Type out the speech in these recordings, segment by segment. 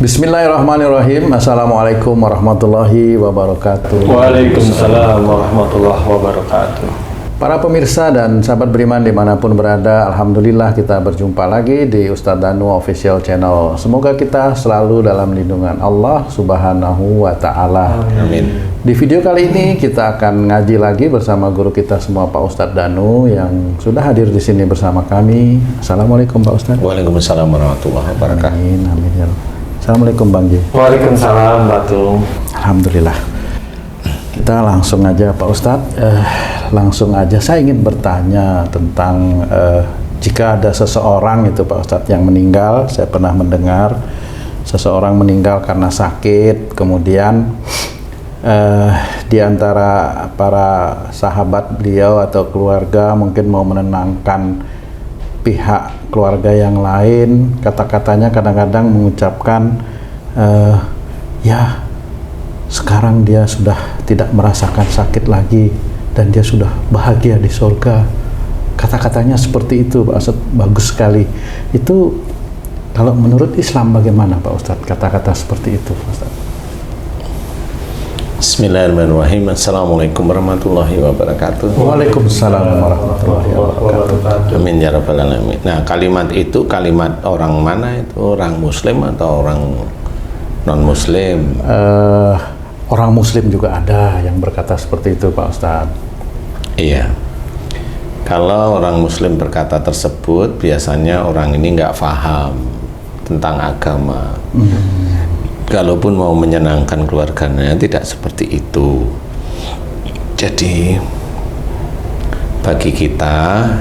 Bismillahirrahmanirrahim. Assalamualaikum warahmatullahi wabarakatuh. Waalaikumsalam warahmatullahi wabarakatuh. Para pemirsa dan sahabat beriman dimanapun berada, alhamdulillah kita berjumpa lagi di Ustadz Danu Official Channel. Semoga kita selalu dalam lindungan Allah Subhanahu wa Ta'ala. Amin. Di video kali ini kita akan ngaji lagi bersama guru kita semua, Pak Ustadz Danu, yang sudah hadir di sini bersama kami. Assalamualaikum Pak Ustadz. Waalaikumsalam warahmatullahi wabarakatuh. Amin, amin ya Allah. Assalamualaikum Bang Ji. Waalaikumsalam Batu. Alhamdulillah. Kita langsung aja Pak Ustadz. Langsung aja saya ingin bertanya tentang jika ada seseorang itu Pak Ustadz yang meninggal. Saya pernah mendengar seseorang meninggal karena sakit, kemudian di antara para sahabat beliau atau keluarga mungkin mau menenangkan pihak keluarga yang lain, kata-katanya kadang-kadang mengucapkan ya sekarang dia sudah tidak merasakan sakit lagi dan dia sudah bahagia di surga. Kata-katanya seperti itu Pak Ustadz, bagus sekali. Itu kalau menurut Islam bagaimana Pak Ustadz kata-kata seperti itu Pak Ustadz? Bismillahirrahmanirrahim. Assalamualaikum warahmatullahi wabarakatuh. Waalaikumsalam warahmatullahi wabarakatuh. Amin ya rabbal alamin. Nah, kalimat itu kalimat orang mana itu? Orang muslim atau orang non muslim? Orang muslim juga ada yang berkata seperti itu Pak Ustadz. Iya. Kalau orang muslim berkata tersebut, biasanya orang ini nggak paham tentang agama. Kalaupun mau menyenangkan keluarganya, tidak seperti itu. Jadi bagi kita,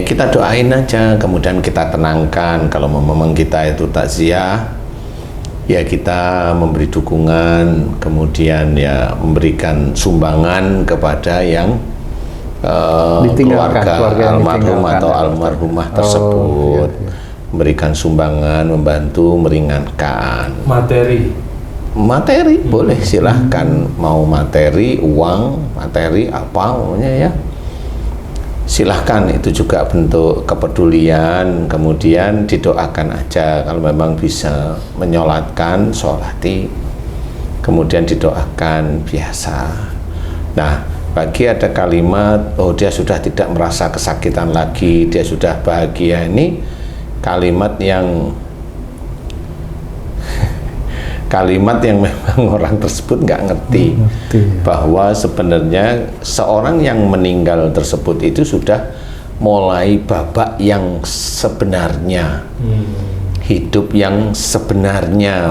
kita doain aja, kemudian kita tenangkan. Kalau memang kita itu takziah, ya kita memberi dukungan, kemudian ya memberikan sumbangan kepada yang keluarga almarhum atau almarhumah tersebut. Iya. Memberikan sumbangan, membantu meringankan. Materi boleh, silahkan. Mau materi, uang, materi apa maunya ya, silahkan. Itu juga bentuk kepedulian. Kemudian didoakan aja. Kalau memang bisa menyolatkan, sholati, kemudian didoakan biasa. Nah, bagi ada kalimat, oh dia sudah tidak merasa kesakitan lagi, dia sudah bahagia, ini kalimat yang memang orang tersebut nggak ngerti bahwa sebenarnya seorang yang meninggal tersebut itu sudah mulai babak yang sebenarnya, hidup yang sebenarnya,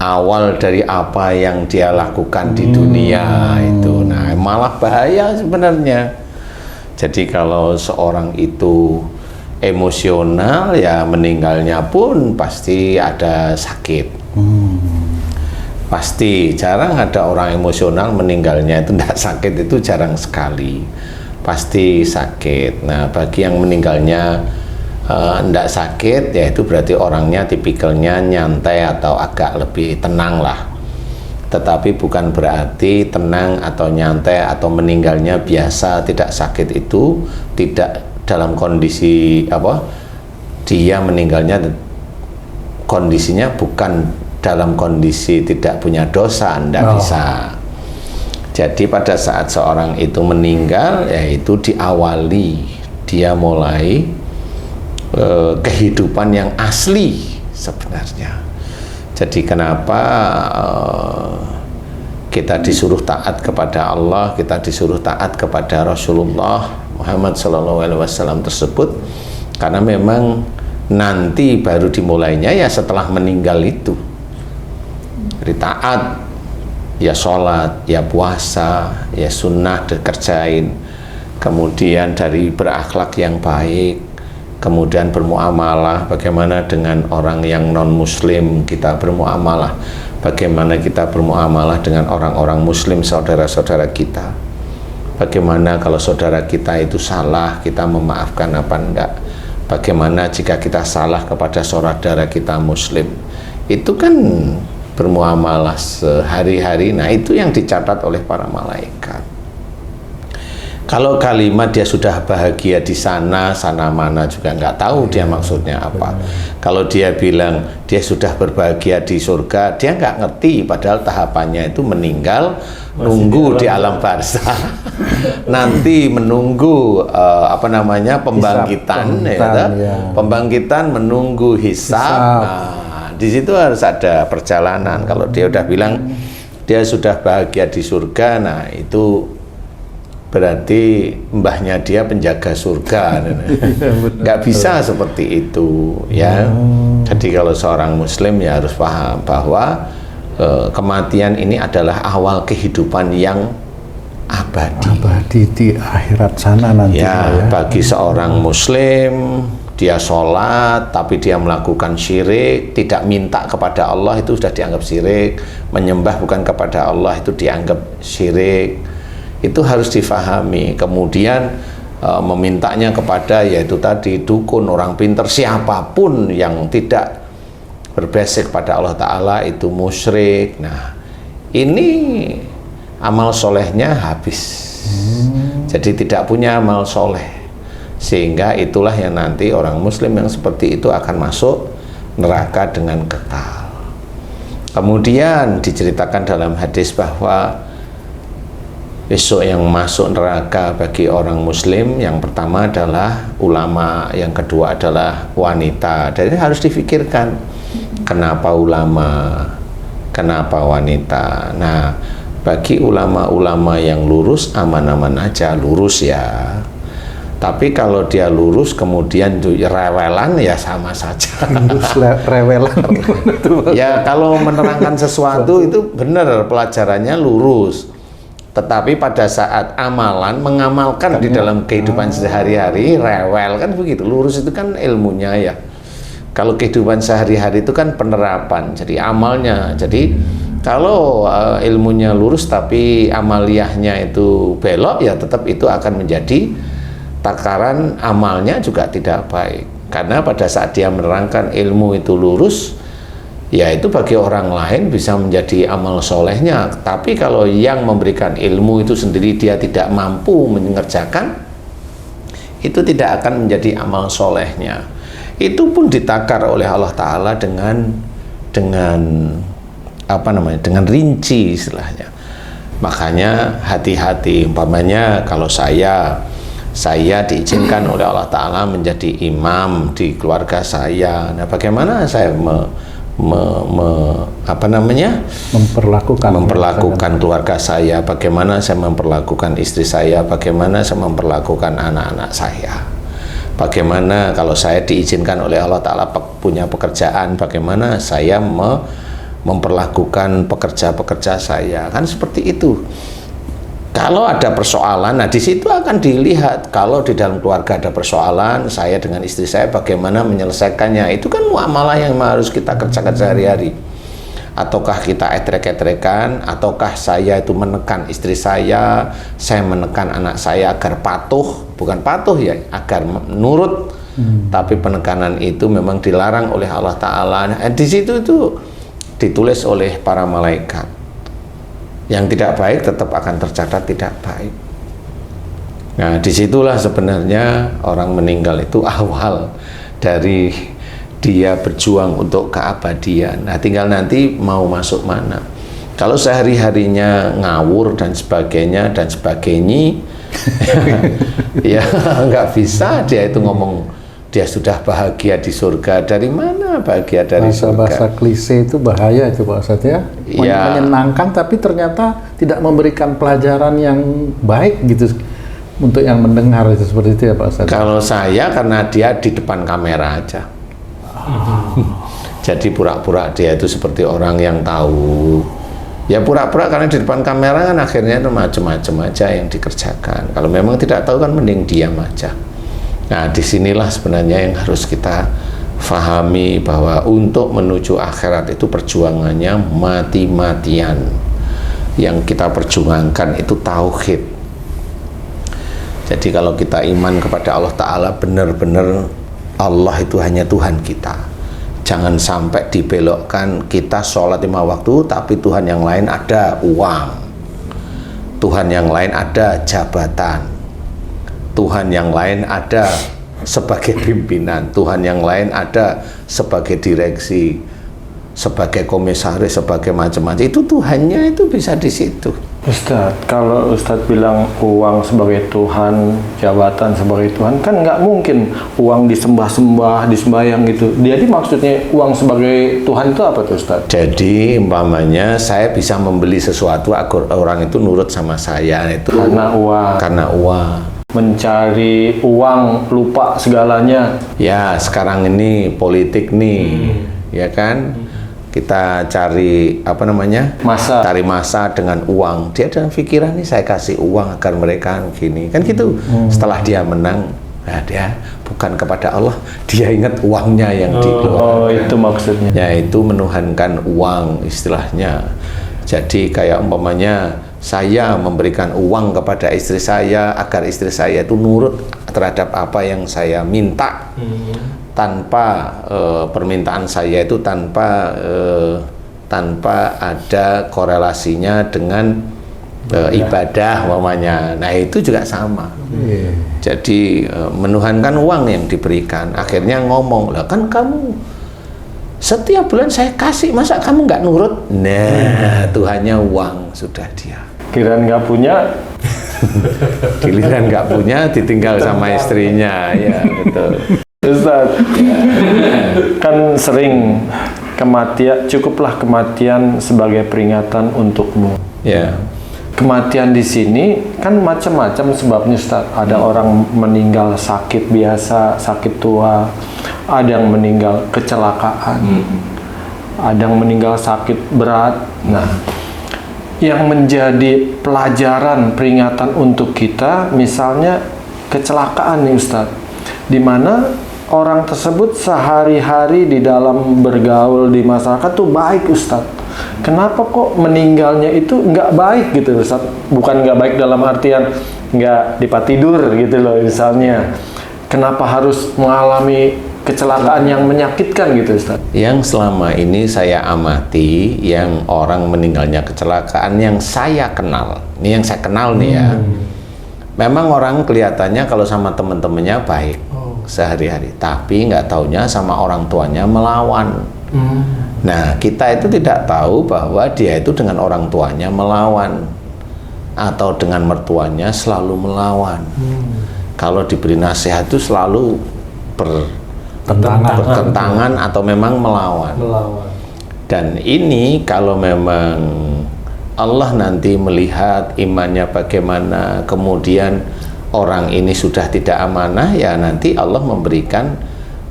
awal dari apa yang dia lakukan di dunia itu. Nah, malah bahaya sebenarnya. Jadi kalau seorang itu emosional, ya meninggalnya pun pasti ada sakit. Pasti, jarang ada orang emosional meninggalnya itu tidak sakit, itu jarang sekali. Pasti sakit. Nah, bagi yang meninggalnya tidak sakit, ya itu berarti orangnya tipikalnya nyantai atau agak lebih tenang lah. Tetapi bukan berarti tenang atau nyantai atau meninggalnya biasa tidak sakit itu tidak dalam kondisi apa, dia meninggalnya kondisinya bukan dalam kondisi tidak punya dosa, tidak bisa. Jadi pada saat seorang itu meninggal, yaitu diawali dia mulai kehidupan yang asli sebenarnya. Jadi kenapa kita disuruh taat kepada Allah, kita disuruh taat kepada Rasulullah Muhammad SAW tersebut, karena memang nanti baru dimulainya ya setelah meninggal itu. Dari taat, ya sholat, ya puasa, ya sunnah dikerjain, kemudian dari berakhlak yang baik, kemudian bermuamalah, bagaimana dengan orang yang non muslim kita bermuamalah, bagaimana kita bermuamalah dengan orang-orang muslim saudara-saudara kita, bagaimana kalau saudara kita itu salah, kita memaafkan apa enggak, bagaimana jika kita salah kepada saudara kita muslim. Itu kan bermuamalah sehari-hari. Nah, itu yang dicatat oleh para malaikat. Kalau kalimat dia sudah bahagia di sana, sana mana juga nggak tahu dia maksudnya apa. Kalau dia bilang dia sudah berbahagia di surga, dia nggak ngerti, padahal tahapannya itu meninggal, nunggu di alam barzah, nanti menunggu pembangkitan, pembangkitan menunggu hisab. Nah, di situ harus ada perjalanan. Kalau dia udah bilang dia sudah bahagia di surga, nah itu berarti mbahnya dia penjaga surga. Nggak bisa seperti itu ya. Jadi kalau seorang muslim ya harus paham bahwa kematian ini adalah awal kehidupan yang abadi di akhirat sana nanti ya. Bagi seorang muslim, dia sholat tapi dia melakukan syirik, tidak minta kepada Allah, itu sudah dianggap syirik. Menyembah bukan kepada Allah, itu dianggap syirik. Itu harus difahami. Kemudian memintanya kepada yaitu tadi dukun, orang pintar, siapapun yang tidak berbasik pada Allah Ta'ala itu musyrik. Nah, ini amal solehnya habis. Jadi tidak punya amal soleh, sehingga itulah yang nanti orang muslim yang seperti itu akan masuk neraka dengan kekal. Kemudian diceritakan dalam hadis bahwa besok yang masuk neraka bagi orang muslim, yang pertama adalah ulama, yang kedua adalah wanita. Jadi harus difikirkan, kenapa ulama, kenapa wanita. Nah, bagi ulama-ulama yang lurus, aman-aman aja, lurus ya. Tapi kalau dia lurus kemudian rewelan, ya sama saja. Rewelan ya, kalau menerangkan sesuatu itu benar, pelajarannya lurus. Tetapi pada saat amalan, mengamalkan di dalam kehidupan sehari-hari, rewel, kan begitu. Lurus itu kan ilmunya ya. Kalau kehidupan sehari-hari itu kan penerapan, jadi amalnya. Jadi kalau ilmunya lurus tapi amaliyahnya itu belok, ya tetap itu akan menjadi takaran amalnya juga tidak baik. Karena pada saat dia menerangkan ilmu itu lurus, ya itu bagi orang lain bisa menjadi amal solehnya. Tapi kalau yang memberikan ilmu itu sendiri dia tidak mampu mengerjakan, itu tidak akan menjadi amal solehnya. Itu pun ditakar oleh Allah Ta'ala dengan dengan rinci istilahnya. Makanya hati-hati, umpamanya kalau saya diizinkan oleh Allah Ta'ala menjadi imam di keluarga saya. Nah, bagaimana saya memperlakukan keluarga saya, bagaimana saya memperlakukan istri saya, bagaimana saya memperlakukan anak-anak saya, bagaimana kalau saya diizinkan oleh Allah Ta'ala punya pekerjaan, bagaimana saya memperlakukan pekerja-pekerja saya, kan seperti itu. Kalau ada persoalan, nah di situ akan dilihat. Kalau di dalam keluarga ada persoalan, saya dengan istri saya bagaimana menyelesaikannya. Itu kan muamalah yang harus kita kerjakan sehari-hari. Ataukah kita etrek-etrekan, ataukah saya itu menekan istri saya menekan anak saya agar patuh, bukan patuh ya, agar nurut. Tapi penekanan itu memang dilarang oleh Allah Ta'ala. Nah, di situ itu ditulis oleh para malaikat. Yang tidak baik tetap akan tercatat tidak baik. Nah, disitulah sebenarnya orang meninggal itu awal dari dia berjuang untuk keabadian. Nah, tinggal nanti mau masuk mana. Kalau sehari-harinya ngawur dan sebagainya ya nggak bisa dia itu ngomong dia sudah bahagia di surga. Dari mana bahagia dari surga? Bahasa klise itu bahaya itu Pak Ustadz ya. Menyenangkan tapi ternyata tidak memberikan pelajaran yang baik gitu untuk yang mendengar, itu seperti itu ya Pak Ustadz. Kalau saya karena dia di depan kamera aja. Jadi pura-pura dia itu seperti orang yang tahu. Ya pura-pura karena di depan kamera kan akhirnya itu macam-macam aja yang dikerjakan. Kalau memang tidak tahu kan mending diam aja. Nah, disinilah sebenarnya yang harus kita fahami, bahwa untuk menuju akhirat itu perjuangannya mati-matian. Yang kita perjuangkan itu tauhid. Jadi kalau kita iman kepada Allah Ta'ala, benar-benar Allah itu hanya Tuhan kita. Jangan sampai dibelokkan, kita sholat 5 waktu tapi Tuhan yang lain ada uang, Tuhan yang lain ada jabatan, Tuhan yang lain ada sebagai pimpinan, Tuhan yang lain ada sebagai direksi, sebagai komisaris, sebagai macam-macam. Itu Tuhannya itu bisa di situ. Ustadz, kalau Ustadz bilang uang sebagai Tuhan, jabatan sebagai Tuhan, kan nggak mungkin uang disembah-sembah, disembahyang gitu. Jadi maksudnya uang sebagai Tuhan itu apa tuh Ustadz? Jadi umpamanya saya bisa membeli sesuatu agar orang itu nurut sama saya, itu Karena uang. karena uang. Mencari uang, lupa segalanya. Ya sekarang ini politik nih, ya kan? Kita cari apa namanya? Cari masa dengan uang. Dia dalam pikiran nih, saya kasih uang agar mereka gini. Kan gitu. Setelah dia menang, nah dia bukan kepada Allah, dia ingat uangnya yang dikeluarkan. Oh, itu maksudnya. Yaitu menuhankan uang istilahnya. Jadi kayak umpamanya saya memberikan uang kepada istri saya agar istri saya itu nurut terhadap apa yang saya minta. Tanpa permintaan saya itu tanpa ada korelasinya dengan ibadah umpamanya. Nah itu juga sama. Jadi menuhankan uang yang diberikan, akhirnya ngomong, lah kan kamu setiap bulan saya kasih, masa kamu nggak nurut? Nah Tuhannya uang, sudah dia. Kirain nggak punya. Giliran nggak punya, ditinggal sama istrinya, ya betul. Ustaz, kan sering kematian, cukuplah kematian sebagai peringatan untukmu. Ya. Kematian di sini kan macam-macam sebabnya Ustaz. Ada orang meninggal sakit biasa, sakit tua, ada yang meninggal kecelakaan, ada yang meninggal sakit berat. Nah, yang menjadi pelajaran peringatan untuk kita, misalnya kecelakaan nih Ustaz, di mana orang tersebut sehari-hari di dalam bergaul di masyarakat tuh baik Ustadz. Kenapa kok meninggalnya itu nggak baik gitu Ustadz? Bukan nggak baik dalam artian nggak dapat tidur gitu loh misalnya. Kenapa harus mengalami kecelakaan yang menyakitkan gitu Ustadz? Yang selama ini saya amati, yang orang meninggalnya kecelakaan yang saya kenal. Ini yang saya kenal nih ya. Memang orang kelihatannya kalau sama teman-temannya baik sehari-hari, tapi nggak taunya sama orang tuanya melawan. Nah kita itu tidak tahu bahwa dia itu dengan orang tuanya melawan atau dengan mertuanya selalu melawan. Kalau diberi nasihat itu selalu bertentangan atau memang melawan. Dan ini kalau memang Allah nanti melihat imannya bagaimana, kemudian orang ini sudah tidak amanah, ya nanti Allah memberikan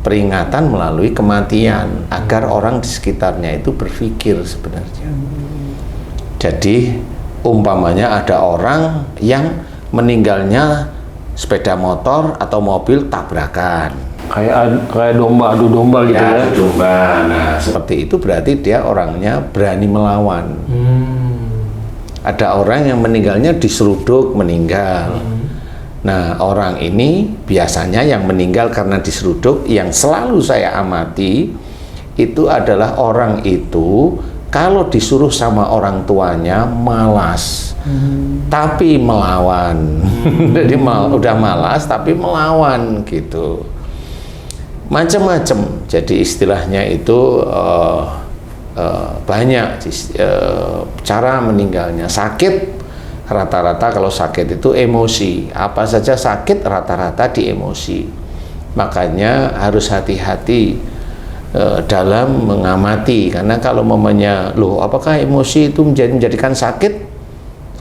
peringatan melalui kematian agar orang di sekitarnya itu berpikir sebenarnya. Jadi umpamanya ada orang yang meninggalnya sepeda motor atau mobil tabrakan. Kayak domba, adu domba gitu ya. Adu domba. Nah, seperti itu berarti dia orangnya berani melawan. Ada orang yang meninggalnya diseruduk meninggal. Nah, orang ini biasanya yang meninggal karena diseruduk, yang selalu saya amati itu adalah orang itu kalau disuruh sama orang tuanya malas, tapi melawan. Jadi udah malas tapi melawan gitu. Macam-macam. Jadi istilahnya itu banyak cara meninggalnya. Sakit, rata-rata kalau sakit itu emosi. Apa saja sakit rata-rata di emosi. Makanya harus hati-hati dalam mengamati, karena kalau momennya loh apakah emosi itu menjadikan sakit,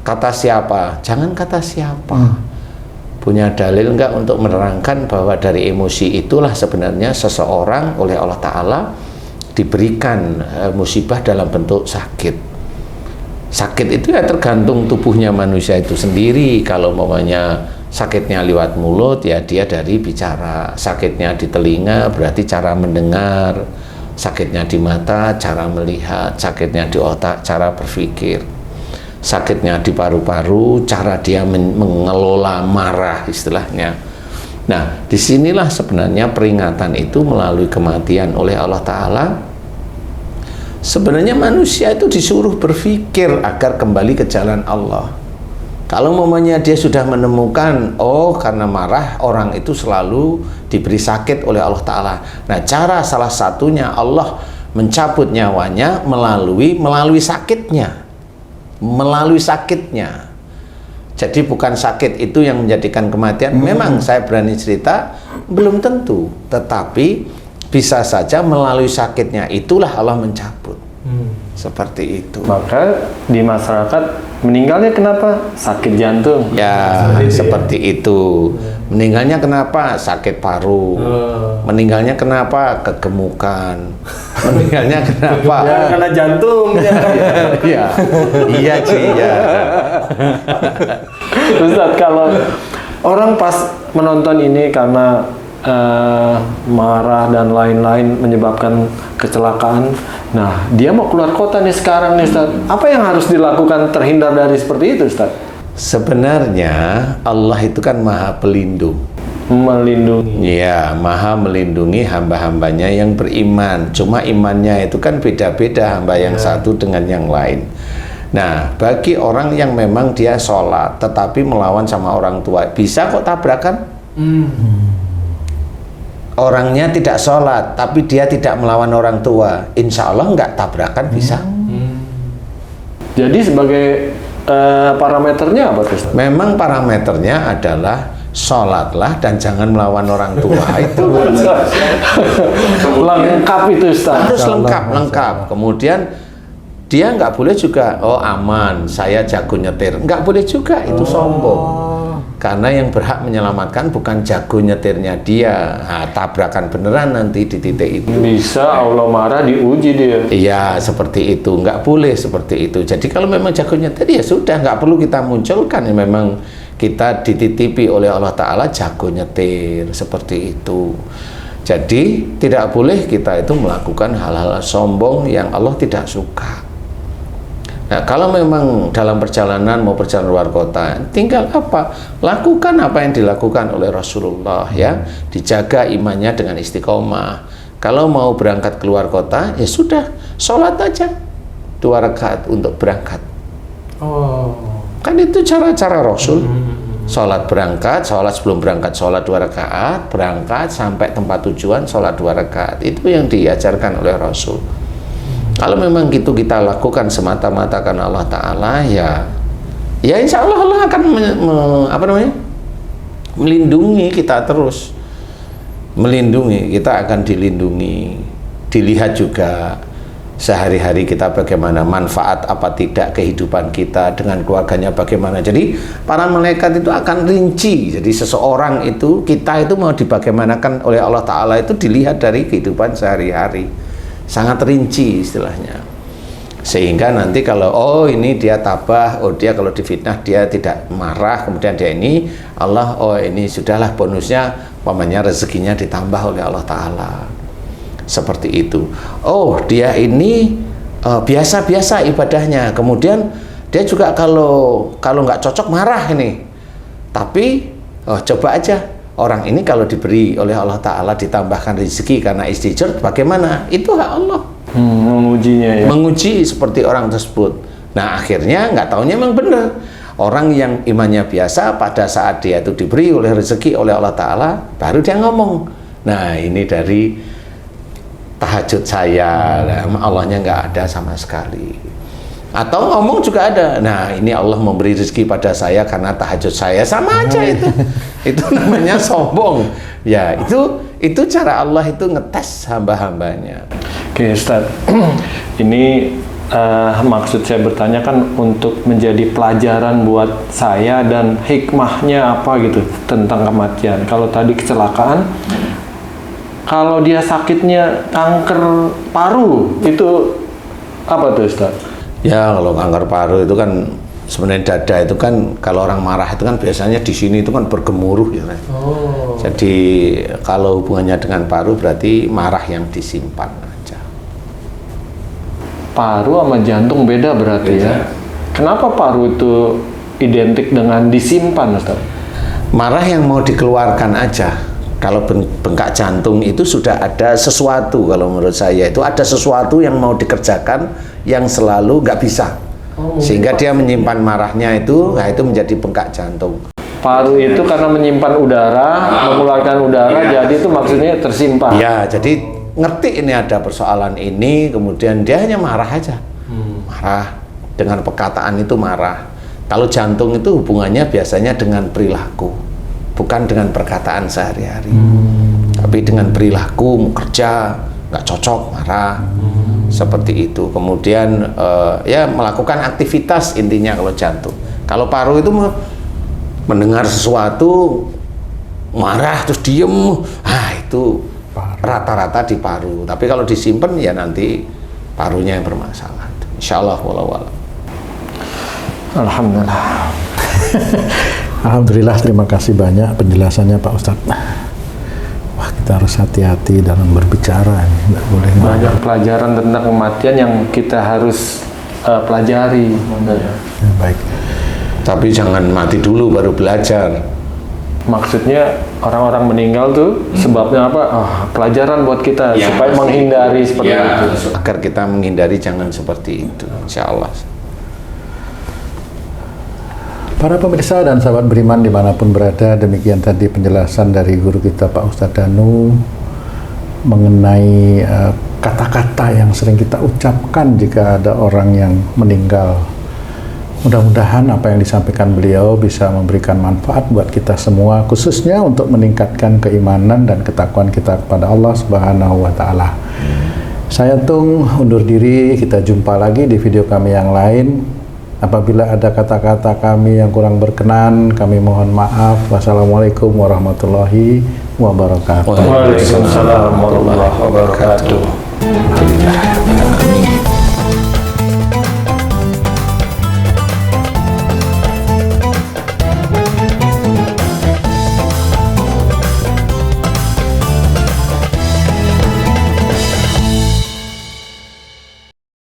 kata siapa? Jangan kata siapa. Punya dalil enggak untuk menerangkan bahwa dari emosi itulah sebenarnya seseorang oleh Allah Ta'ala diberikan musibah dalam bentuk sakit. Sakit itu ya tergantung tubuhnya manusia itu sendiri. Kalau umpamanya sakitnya lewat mulut, ya dia dari bicara. Sakitnya di telinga berarti cara mendengar. Sakitnya di mata, cara melihat. Sakitnya di otak, cara berpikir. Sakitnya di paru-paru, cara dia mengelola marah istilahnya. Nah, disinilah sebenarnya peringatan itu melalui kematian oleh Allah Ta'ala. Sebenarnya manusia itu disuruh berpikir agar kembali ke jalan Allah. Kalau momennya dia sudah menemukan, oh karena marah orang itu selalu diberi sakit oleh Allah Ta'ala. Nah, cara salah satunya Allah mencabut nyawanya melalui sakitnya. Melalui sakitnya. Jadi bukan sakit itu yang menjadikan kematian. Memang saya berani cerita, belum tentu. Tetapi bisa saja melalui sakitnya itulah Allah mencabut. Seperti itu. Maka di masyarakat meninggalnya kenapa? Sakit jantung. Ya, seperti itu. Meninggalnya kenapa? Sakit paru. Meninggalnya kenapa? Kegemukan. Meninggalnya kenapa? Ya, karena jantung. Iya. Iya, Ci, ya. Ustaz, kalau orang pas menonton ini karena marah dan lain-lain menyebabkan kecelakaan, nah dia mau keluar kota nih sekarang nih Ustaz, apa yang harus dilakukan terhindar dari seperti itu Ustaz? Sebenarnya Allah itu kan Maha Pelindung. Melindungi. Ya, Maha melindungi hamba-hambanya yang beriman. Cuma imannya itu kan beda-beda hamba yang satu dengan yang lain. Nah, bagi orang yang memang dia sholat tetapi melawan sama orang tua, bisa kok tabrakan? Orangnya tidak sholat tapi dia tidak melawan orang tua, insya Allah nggak tabrakan, bisa. Jadi sebagai parameternya apa Ustaz? Memang parameternya adalah sholatlah dan jangan melawan orang tua. Itu lengkap itu Ustaz. harus lengkap. Kemudian dia nggak boleh juga, oh aman, saya jago nyetir. Nggak boleh juga, itu sombong. Karena yang berhak menyelamatkan bukan jago nyetirnya dia. Nah, tabrakan beneran nanti di titik itu. Bisa Allah marah diuji dia. Iya, seperti itu. Nggak boleh seperti itu. Jadi kalau memang jago nyetir, ya sudah, nggak perlu kita munculkan. Ya, memang kita dititipi oleh Allah Ta'ala jago nyetir, seperti itu. Jadi tidak boleh kita itu melakukan hal-hal sombong yang Allah tidak suka. Nah, kalau memang dalam perjalanan mau perjalanan luar kota, tinggal apa? Lakukan apa yang dilakukan oleh Rasulullah, ya. Dijaga imannya dengan istiqomah. Kalau mau berangkat keluar kota, ya sudah, sholat aja 2 rakaat untuk berangkat. Kan itu cara-cara Rasul. Sholat berangkat, sholat sebelum berangkat, sholat 2 rakaat, berangkat sampai tempat tujuan, sholat 2 rakaat. Itu yang diajarkan oleh Rasul. Kalau memang gitu kita lakukan semata-mata karena Allah Ta'ala, ya insya Allah Allah akan melindungi kita terus. Melindungi, kita akan dilindungi. Dilihat juga sehari-hari kita bagaimana, manfaat apa tidak kehidupan kita dengan keluarganya bagaimana. Jadi para malaikat itu akan rinci. Jadi seseorang itu, kita itu mau dibagaimanakan oleh Allah Ta'ala itu dilihat dari kehidupan sehari-hari. Sangat rinci istilahnya. Sehingga nanti kalau oh ini dia tabah, oh dia kalau difitnah dia tidak marah, kemudian dia ini Allah, oh ini sudahlah bonusnya, pamannya rezekinya ditambah oleh Allah Ta'ala. Seperti itu. Oh dia ini biasa-biasa ibadahnya, kemudian dia juga kalau nggak cocok marah ini. Tapi coba aja, orang ini kalau diberi oleh Allah Ta'ala ditambahkan rezeki karena istighfar, bagaimana? Itu hak Allah. Mengujinya ya. Menguji seperti orang tersebut. Nah akhirnya nggak taunya memang benar. Orang yang imannya biasa pada saat dia itu diberi oleh rezeki oleh Allah Ta'ala, baru dia ngomong, nah ini dari tahajud saya, Allahnya nggak ada sama sekali. Atau ngomong juga ada, nah ini Allah memberi rezeki pada saya karena tahajud saya, sama aja itu. Itu namanya sombong. Ya itu cara Allah itu ngetes hamba-hambanya. Oke Ustaz, ini maksud saya bertanya kan untuk menjadi pelajaran buat saya dan hikmahnya apa gitu tentang kematian. Kalau tadi kecelakaan, kalau dia sakitnya kanker paru, itu apa tuh Ustaz? Ya kalau kanker paru itu kan sebenarnya dada itu kan kalau orang marah itu kan biasanya di sini itu kan bergemuruh ya. Jadi kalau hubungannya dengan paru berarti marah yang disimpan aja. Paru sama jantung beda berarti ya. Kenapa paru itu identik dengan disimpan Ustaz? Marah yang mau dikeluarkan aja. Kalau bengkak jantung itu sudah ada sesuatu, kalau menurut saya itu ada sesuatu yang mau dikerjakan yang selalu nggak bisa. Sehingga dia menyimpan marahnya itu, nah itu menjadi bengkak jantung. Paru itu karena menyimpan udara, mengeluarkan udara, jadi itu maksudnya tersimpan. Ya, jadi ngerti ini ada persoalan ini, kemudian dia hanya marah aja. Marah, dengan perkataan itu marah. Kalau jantung itu hubungannya biasanya dengan perilaku, bukan dengan perkataan sehari-hari. Tapi dengan perilaku, mau kerja, nggak cocok, marah. Seperti itu. Kemudian ya melakukan aktivitas intinya kalau jantung. Kalau paru itu mendengar sesuatu marah terus diem, itu rata-rata di paru. Tapi kalau disimpan ya nanti parunya yang bermasalah. Insya Allah, walau. Alhamdulillah. Alhamdulillah, terima kasih banyak penjelasannya Pak Ustadz. Wah, kita harus hati-hati dalam berbicara, nggak boleh Banyak pelajaran tentang kematian yang kita harus pelajari. Ya, baik. Tapi jangan mati dulu baru belajar. Maksudnya orang-orang meninggal tuh sebabnya apa? Pelajaran buat kita supaya menghindari seperti itu. Agar kita menghindari jangan seperti itu. Insya Allah. Para pemirsa dan sahabat beriman dimanapun berada, demikian tadi penjelasan dari guru kita Pak Ustadz Danu mengenai kata-kata yang sering kita ucapkan jika ada orang yang meninggal. Mudah-mudahan apa yang disampaikan beliau bisa memberikan manfaat buat kita semua, khususnya untuk meningkatkan keimanan dan ketakwaan kita kepada Allah Subhanahu wa Ta'ala. Saya Tung undur diri, kita jumpa lagi di video kami yang lain. Apabila ada kata-kata kami yang kurang berkenan, kami mohon maaf. Wassalamualaikum warahmatullahi wabarakatuh. Waalaikumsalam warahmatullahi wabarakatuh.